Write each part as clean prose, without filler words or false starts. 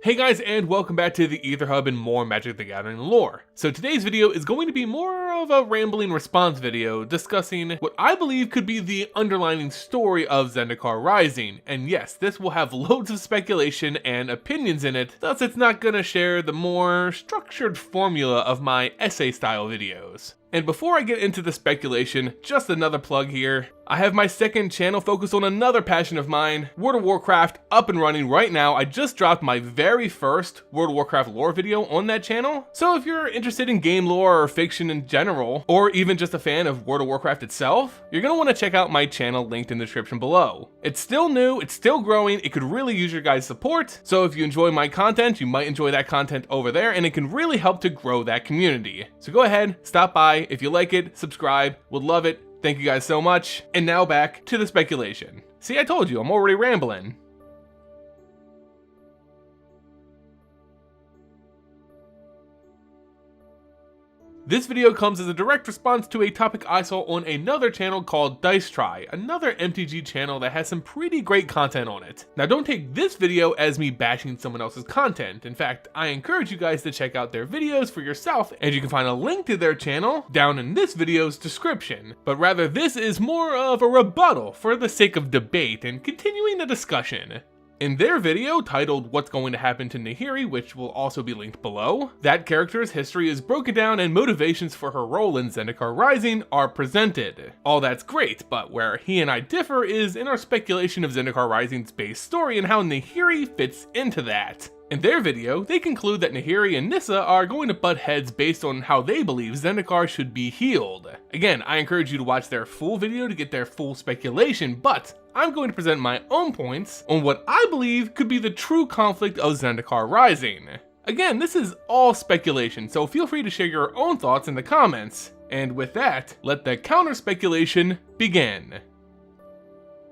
Hey guys, and welcome back to the Aether Hub and more Magic the Gathering lore. So today's video is going to be more of a rambling response video discussing what I believe could be the underlying story of Zendikar Rising. And yes, this will have loads of speculation and opinions in it, thus it's not gonna share the more structured formula of my essay style videos. And before I get into the speculation, just another plug here. I have my second channel focused on another passion of mine, World of Warcraft, up and running right now. I just dropped my very first World of Warcraft lore video on that channel. So if you're interested in game lore or fiction in general, or even just a fan of World of Warcraft itself, you're gonna wanna check out my channel linked in the description below. It's still new, it's still growing, it could really use your guys' support. So if you enjoy my content, you might enjoy that content over there, and it can really help to grow that community. So go ahead, stop by. If you like it, subscribe, would love it. Thank you guys so much. And now back to the speculation. See, I told you, I'm already rambling. This video comes as a direct response to a topic I saw on another channel called DiceTry, another MTG channel that has some pretty great content on it. Now don't take this video as me bashing someone else's content. In fact, I encourage you guys to check out their videos for yourself, and you can find a link to their channel down in this video's description. But rather, this is more of a rebuttal for the sake of debate and continuing the discussion. In their video, titled What's Going to Happen to Nahiri, which will also be linked below, that character's history is broken down and motivations for her role in Zendikar Rising are presented. All that's great, but where he and I differ is in our speculation of Zendikar Rising's base story and how Nahiri fits into that. In their video, they conclude that Nahiri and Nissa are going to butt heads based on how they believe Zendikar should be healed. Again, I encourage you to watch their full video to get their full speculation, but I'm going to present my own points on what I believe could be the true conflict of Zendikar Rising. Again, this is all speculation, so feel free to share your own thoughts in the comments. And with that, let the counter speculation begin.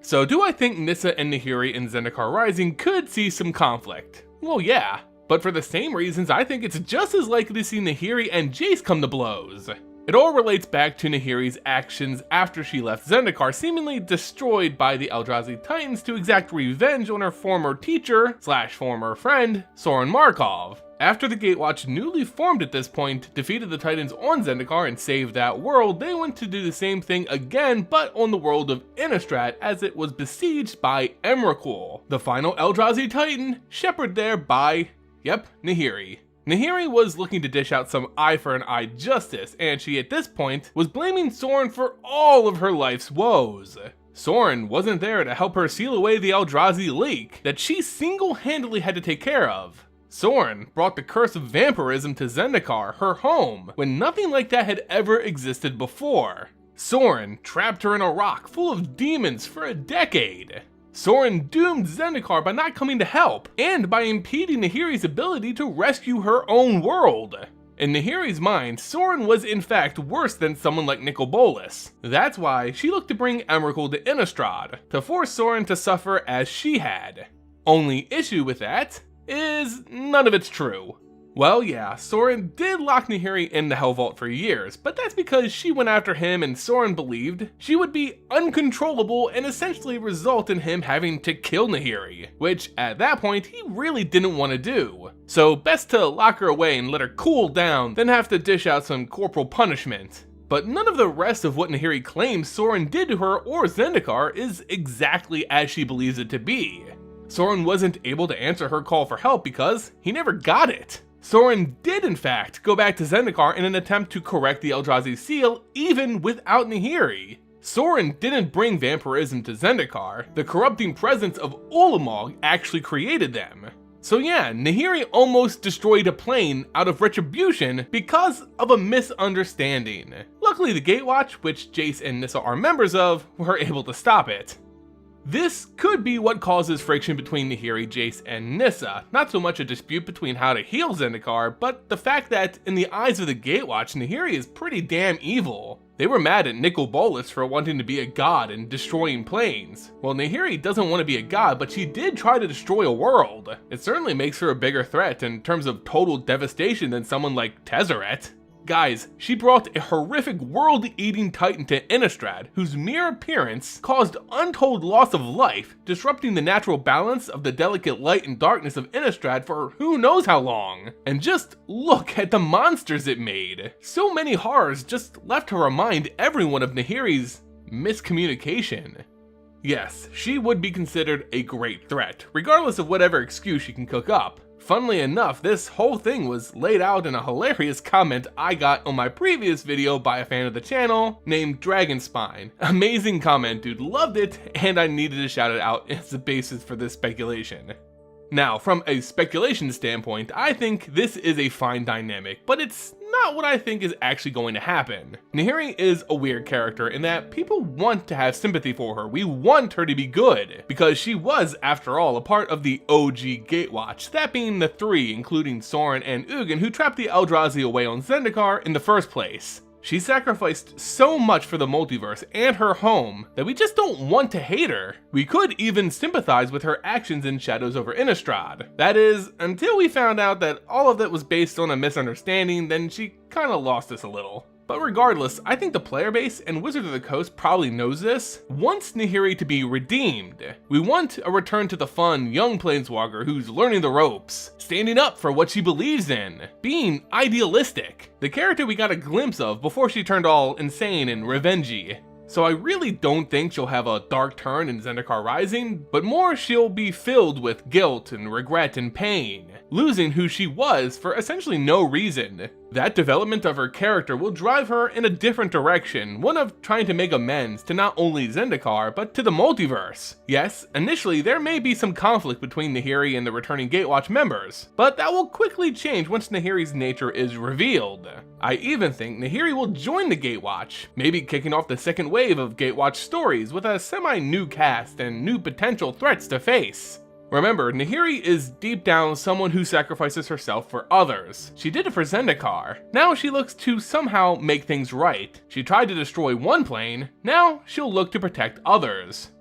So do I think Nissa and Nahiri in Zendikar Rising could see some conflict? Well, yeah, but for the same reasons, I think it's just as likely to see Nahiri and Jace come to blows. It all relates back to Nahiri's actions after she left Zendikar, seemingly destroyed by the Eldrazi Titans to exact revenge on her former teacher / former friend, Sorin Markov. After the Gatewatch, newly formed at this point, defeated the Titans on Zendikar and saved that world, they went to do the same thing again, but on the world of Innistrad, as it was besieged by Emrakul, the final Eldrazi Titan, shepherded there by, Nahiri. Nahiri was looking to dish out some eye for an eye justice, and she at this point was blaming Sorin for all of her life's woes. Sorin wasn't there to help her seal away the Eldrazi leak that she single-handedly had to take care of. Sorin brought the curse of vampirism to Zendikar, her home, when nothing like that had ever existed before. Sorin trapped her in a rock full of demons for a decade. Sorin doomed Zendikar by not coming to help, and by impeding Nahiri's ability to rescue her own world. In Nahiri's mind, Sorin was in fact worse than someone like Nicol Bolas. That's why she looked to bring Emrakul to Innistrad, to force Sorin to suffer as she had. Only issue with that is none of it's true. Well, yeah, Sorin did lock Nahiri in the Hell Vault for years, but that's because she went after him and Sorin believed she would be uncontrollable and essentially result in him having to kill Nahiri, which at that point he really didn't want to do. So best to lock her away and let her cool down than have to dish out some corporal punishment. But none of the rest of what Nahiri claims Sorin did to her or Zendikar is exactly as she believes it to be. Sorin wasn't able to answer her call for help because he never got it. Sorin did in fact go back to Zendikar in an attempt to correct the Eldrazi seal even without Nahiri. Sorin didn't bring vampirism to Zendikar, the corrupting presence of Ulamog actually created them. So yeah, Nahiri almost destroyed a plane out of retribution because of a misunderstanding. Luckily the Gatewatch, which Jace and Nissa are members of, were able to stop it. This could be what causes friction between Nahiri, Jace, and Nissa, not so much a dispute between how to heal Zendikar, but the fact that in the eyes of the Gatewatch, Nahiri is pretty damn evil. They were mad at Nicol Bolas for wanting to be a god and destroying planes. Well, Nahiri doesn't want to be a god, but she did try to destroy a world. It certainly makes her a bigger threat in terms of total devastation than someone like Tezzeret. Guys, she brought a horrific world-eating titan to Innistrad, whose mere appearance caused untold loss of life, disrupting the natural balance of the delicate light and darkness of Innistrad for who knows how long. And just look at the monsters it made. So many horrors just left to remind everyone of Nahiri's miscommunication. Yes, she would be considered a great threat, regardless of whatever excuse she can cook up. Funnily enough, this whole thing was laid out in a hilarious comment I got on my previous video by a fan of the channel named Dragonspine. Amazing comment, dude, loved it, and I needed to shout it out as the basis for this speculation. Now, from a speculation standpoint, I think this is a fine dynamic, but it's not what I think is actually going to happen. Nahiri is a weird character in that people want to have sympathy for her. We want her to be good, because she was, after all, a part of the OG Gatewatch, that being the three, including Sorin and Ugin, who trapped the Eldrazi away on Zendikar in the first place. She sacrificed so much for the multiverse and her home that we just don't want to hate her. We could even sympathize with her actions in Shadows over Innistrad. That is, until we found out that all of that was based on a misunderstanding, then she kinda lost us a little. But regardless, I think the player base and Wizard of the Coast probably knows this, wants Nahiri to be redeemed. We want a return to the fun, young Planeswalker who's learning the ropes, standing up for what she believes in, being idealistic. The character we got a glimpse of before she turned all insane and revengey. So I really don't think she'll have a dark turn in Zendikar Rising, but more she'll be filled with guilt and regret and pain, losing who she was for essentially no reason. That development of her character will drive her in a different direction, one of trying to make amends to not only Zendikar, but to the multiverse. Yes, initially there may be some conflict between Nahiri and the returning Gatewatch members, but that will quickly change once Nahiri's nature is revealed. I even think Nahiri will join the Gatewatch, maybe kicking off the second wave of Gatewatch stories with a semi-new cast and new potential threats to face. Remember, Nahiri is deep down someone who sacrifices herself for others. She did it for Zendikar. Now she looks to somehow make things right. She tried to destroy one plane, now she'll look to protect others.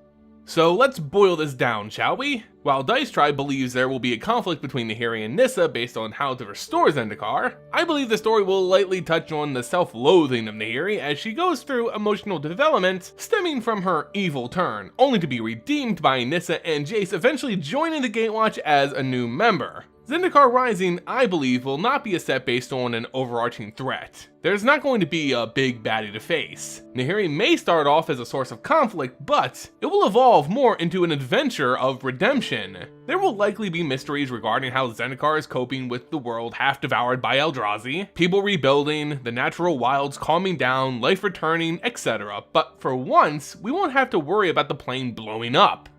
So let's boil this down, shall we? While DiceTry believes there will be a conflict between Nahiri and Nissa based on how to restore Zendikar, I believe the story will lightly touch on the self-loathing of Nahiri as she goes through emotional development stemming from her evil turn, only to be redeemed by Nissa and Jace eventually joining the Gatewatch as a new member. Zendikar Rising, I believe, will not be a set based on an overarching threat. There's not going to be a big baddie to face. Nahiri may start off as a source of conflict, but it will evolve more into an adventure of redemption. There will likely be mysteries regarding how Zendikar is coping with the world half devoured by Eldrazi, people rebuilding, the natural wilds calming down, life returning, etc. But for once, we won't have to worry about the plane blowing up.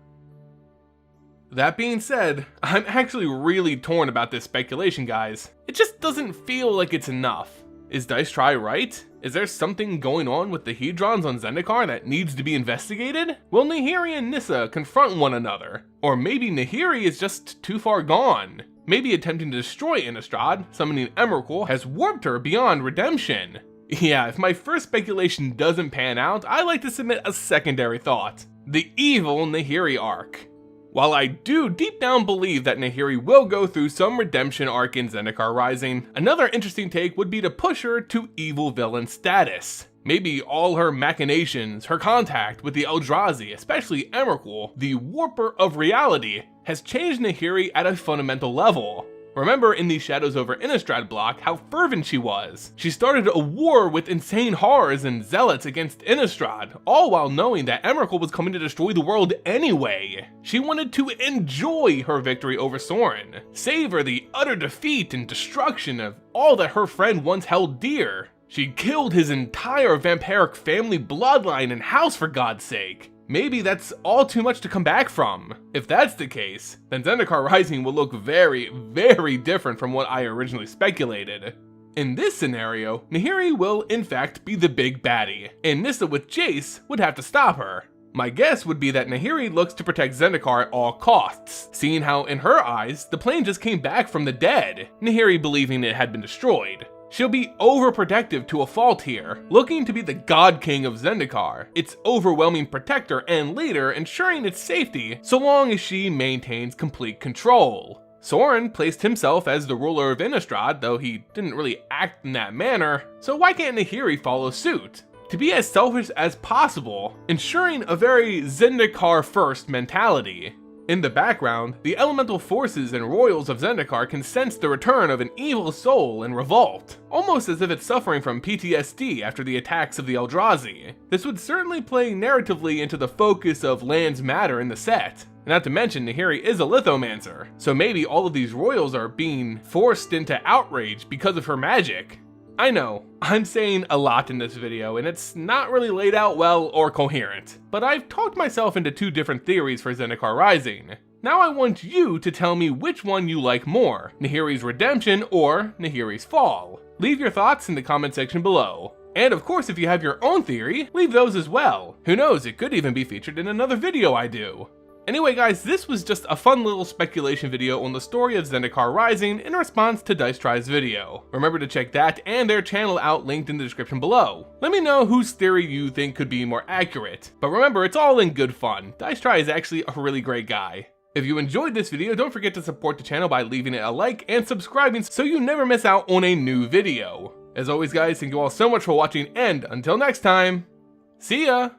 That being said, I'm actually really torn about this speculation, guys. It just doesn't feel like it's enough. Is DiceTry right? Is there something going on with the Hedrons on Zendikar that needs to be investigated? Will Nahiri and Nissa confront one another? Or maybe Nahiri is just too far gone? Maybe attempting to destroy Innistrad, summoning Emrakul, has warped her beyond redemption. Yeah, if my first speculation doesn't pan out, I like to submit a secondary thought. The evil Nahiri arc. While I do deep down believe that Nahiri will go through some redemption arc in Zendikar Rising, another interesting take would be to push her to evil villain status. Maybe all her machinations, her contact with the Eldrazi, especially Emrakul, the warper of reality, has changed Nahiri at a fundamental level. Remember in the Shadows over Innistrad block how fervent she was. She started a war with insane horrors and zealots against Innistrad, all while knowing that Emrakul was coming to destroy the world anyway. She wanted to enjoy her victory over Sorin, savor the utter defeat and destruction of all that her friend once held dear. She killed his entire vampiric family bloodline and house for God's sake. Maybe that's all too much to come back from. If that's the case, then Zendikar Rising will look very, very different from what I originally speculated. In this scenario, Nahiri will in fact be the big baddie, and Nissa with Jace would have to stop her. My guess would be that Nahiri looks to protect Zendikar at all costs, seeing how in her eyes, the plane just came back from the dead, Nahiri believing it had been destroyed. She'll be overprotective to a fault here, looking to be the God King of Zendikar, its overwhelming protector and leader, ensuring its safety so long as she maintains complete control. Soren placed himself as the ruler of Innistrad, though he didn't really act in that manner, so why can't Nahiri follow suit? To be as selfish as possible, ensuring a very Zendikar first mentality. In the background, the elemental forces and royals of Zendikar can sense the return of an evil soul in revolt, almost as if it's suffering from PTSD after the attacks of the Eldrazi. This would certainly play narratively into the focus of lands matter in the set. Not to mention, Nahiri is a lithomancer, so maybe all of these royals are being forced into outrage because of her magic. I know, I'm saying a lot in this video, and it's not really laid out well or coherent, but I've talked myself into 2 different theories for Zendikar Rising. Now I want you to tell me which one you like more, Nahiri's redemption or Nahiri's fall. Leave your thoughts in the comment section below. And of course, if you have your own theory, leave those as well. Who knows, it could even be featured in another video I do. Anyway guys, this was just a fun little speculation video on the story of Zendikar Rising in response to DiceTry's video. Remember to check that and their channel out linked in the description below. Let me know whose theory you think could be more accurate. But remember, it's all in good fun. DiceTry is actually a really great guy. If you enjoyed this video, don't forget to support the channel by leaving it a like and subscribing so you never miss out on a new video. As always guys, thank you all so much for watching, and until next time, see ya!